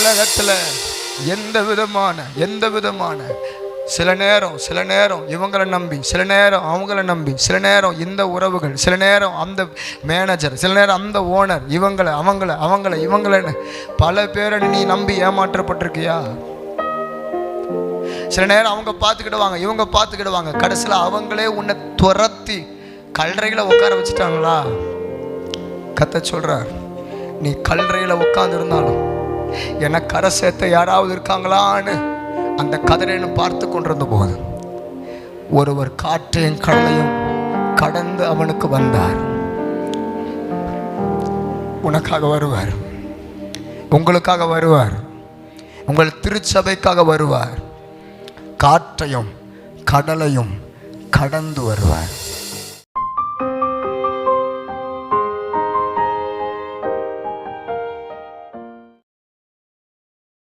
உலகத்தில் எந்த விதமான சில நேரம் இவங்களை நம்பி, சில நேரம் அவங்கள நம்பி, சில நேரம் இந்த உறவுகள், சில நேரம் அந்த மேனேஜர், சில நேரம் அந்த ஓனர், இவங்களை பல பேரை நீ நம்பி ஏமாற்றப்பட்டிருக்கியா? சில நேரம் அவங்க பார்த்துக்கிடுவாங்க, இவங்க பார்த்துக்கிடுவாங்க, கடைசியில் அவங்களே உன்னை துரத்தி கல்லறையில் உட்கார வச்சுட்டாங்களா? கர்த்தர் சொல்றார், நீ கல்லறையில் உட்கார்ந்து இருந்தாலும் என்னை கரை சேர்த்த யாராவது இருக்காங்களான்னு அந்த கதிரைன்னு பார்த்து கொண்டிருந்த போது ஒருவர் காற்றையும் கடலையும் கடந்து அவனுக்கு வந்தார். உனக்காக வருவார், உங்களுக்காக வருவார், உங்கள் திருச்சபைக்காக வருவார், காற்றையும் கடலையும் கடந்து வருவார்.